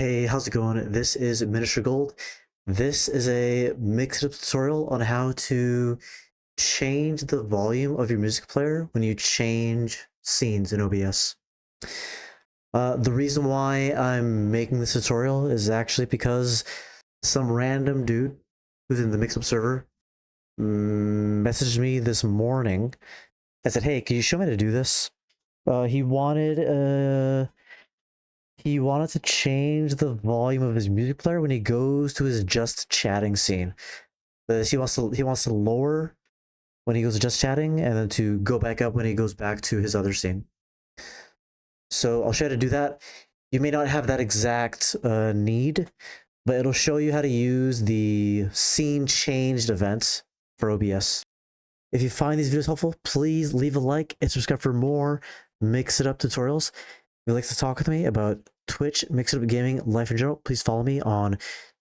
Hey, how's it going? This is Minister Gold. This is a mix-up tutorial on how to change the volume of your music player when you change scenes in OBS. The reason why I'm making this tutorial is actually because some random dude who's in the mix-up server messaged me this morning and said, "Hey, can you show me how to do this?" He wanted to change the volume of his music player when he goes to his just chatting scene. He wants to lower when he goes to just chatting, and then to go back up when he goes back to his other scene. So I'll show you how to do that. You may not have that exact need, but it'll show you how to use the scene changed event for OBS. If you find these videos helpful, please leave a like and subscribe for more Mix It Up tutorials. If you'd like to talk with me about Twitch, Mix It Up Gaming, life in general, please follow me on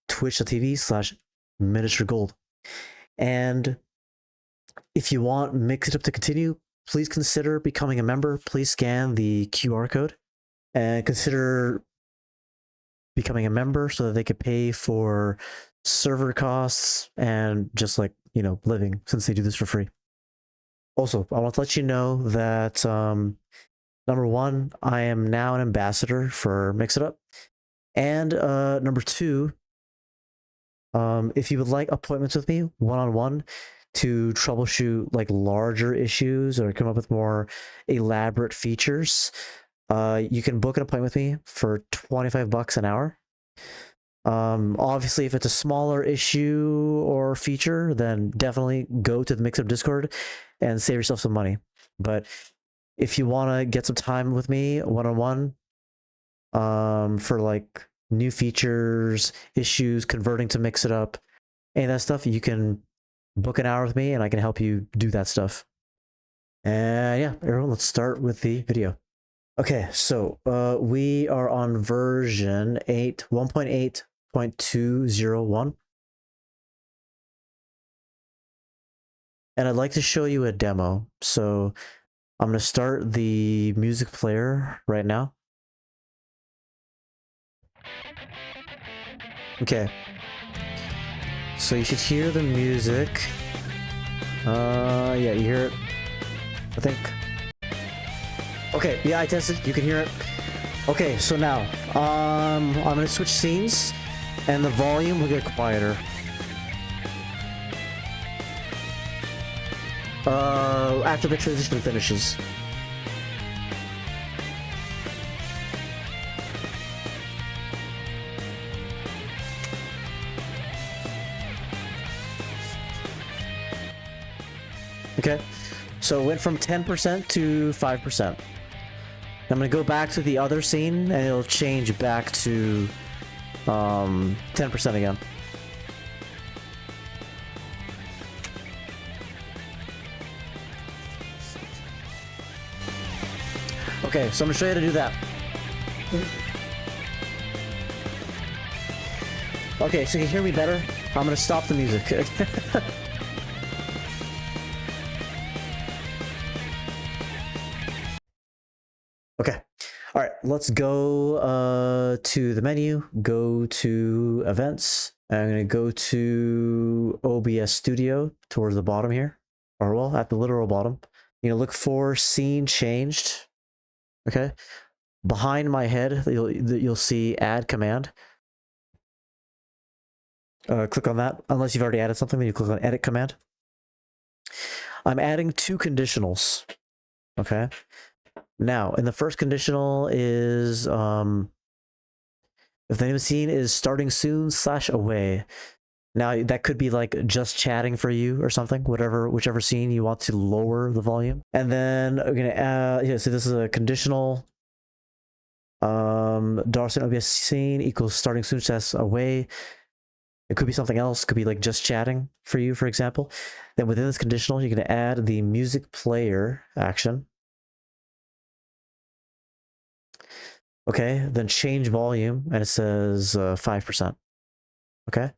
twitch.tv/MiniatureGold. And if you want Mix It Up to continue, please consider becoming a member. Please scan the QR code and consider becoming a member so that they could pay for server costs and just living, since they do this for free. Also, I want to let you know that number one, I am now an ambassador for Mix It Up. And number two, if you would like appointments with me one-on-one to troubleshoot larger issues or come up with more elaborate features, you can book an appointment with me for $25 an hour. Obviously, if it's a smaller issue or feature, then definitely go to the Mix Up Discord and save yourself some money. But if you want to get some time with me one-on-one for new features, issues, converting to Mix It Up, any of that stuff, you can book an hour with me and I can help you do that stuff. And yeah, everyone, let's start with the video. Okay, so we are on version 1.8.201. And I'd like to show you a demo. So I'm going to start the music player right now. Okay. So you should hear the music. Yeah, you hear it, I think. Okay, yeah, I tested. You can hear it. Okay, so now I'm gonna switch scenes, and the volume will get quieter. After the transition finishes. Okay, so it went from 10% to 5%. I'm gonna go back to the other scene and it'll change back to 10% again. Okay, so I'm gonna show you how to do that. Okay, so you can hear me better? I'm gonna stop the music. Okay, all right, let's go to the menu, go to events. I'm gonna go to OBS Studio towards the bottom here, or well, at the literal bottom. You know, look for scene changed. Okay, behind my head, you'll see add command. Click on that, unless you've already added something, then you click on edit command. I'm adding two conditionals. Okay. Now, in the first conditional is if the name of the scene is starting soon / away. Now that could be just chatting for you or something, whichever scene you want to lower the volume. And then we're gonna add, yeah, so this is a conditional $sign OBS scene equals starting soon / away. It could be something else, could be just chatting for you, for example. Then within this conditional, you're gonna add the music player action. Okay, then change volume, and it says 5%. Okay,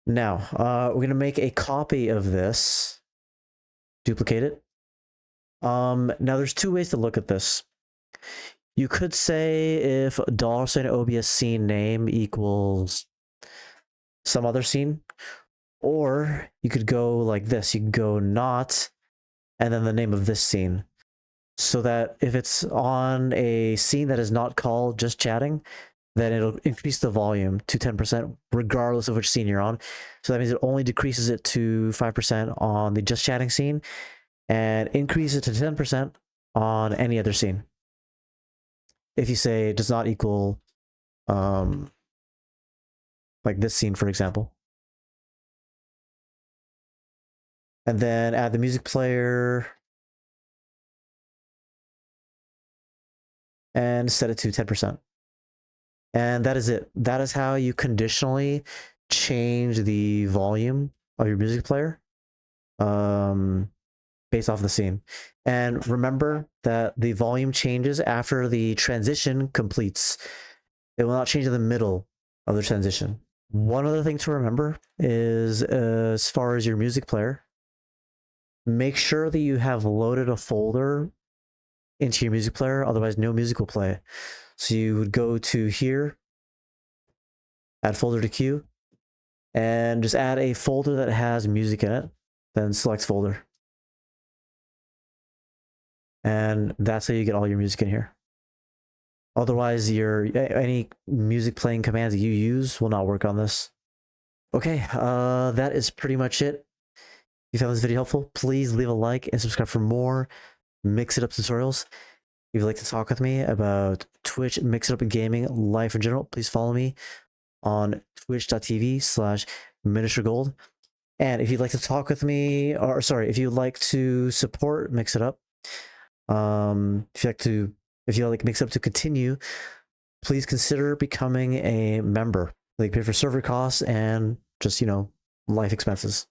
now we're gonna make a copy of this, duplicate it. Now there's two ways to look at this. You could say if $sign OBS scene name equals some other scene, or you could go like this. You could go not, and then the name of this scene. So that if it's on a scene that is not called just chatting, then it'll increase the volume to 10%, regardless of which scene you're on. So that means it only decreases it to 5% on the just chatting scene and increases it to 10% on any other scene. If you say it does not equal, like this scene, for example. And then add the music player and set it to 10%. And that is it. That is how you conditionally change the volume of your music player based off the scene. And remember that the volume changes after the transition completes. It will not change in the middle of the transition. One other thing to remember is as far as your music player, make sure that you have loaded a folder into your music player, otherwise no music will play. So you would go to here, add folder to queue, and just add a folder that has music in it, then select folder. And that's how you get all your music in here. Otherwise, any music playing commands that you use will not work on this. Okay, that is pretty much it. If you found this video helpful, please leave a like and subscribe for more Mix It Up tutorials. If you'd like to talk with me about Twitch, Mix It Up Gaming, life in general, please follow me on twitch.tv/miniaturegold. And if you'd like to talk with me, or sorry, if you'd like to support Mix It Up, if you'd like Mix It Up to continue, please consider becoming a member. They pay for server costs and just, life expenses.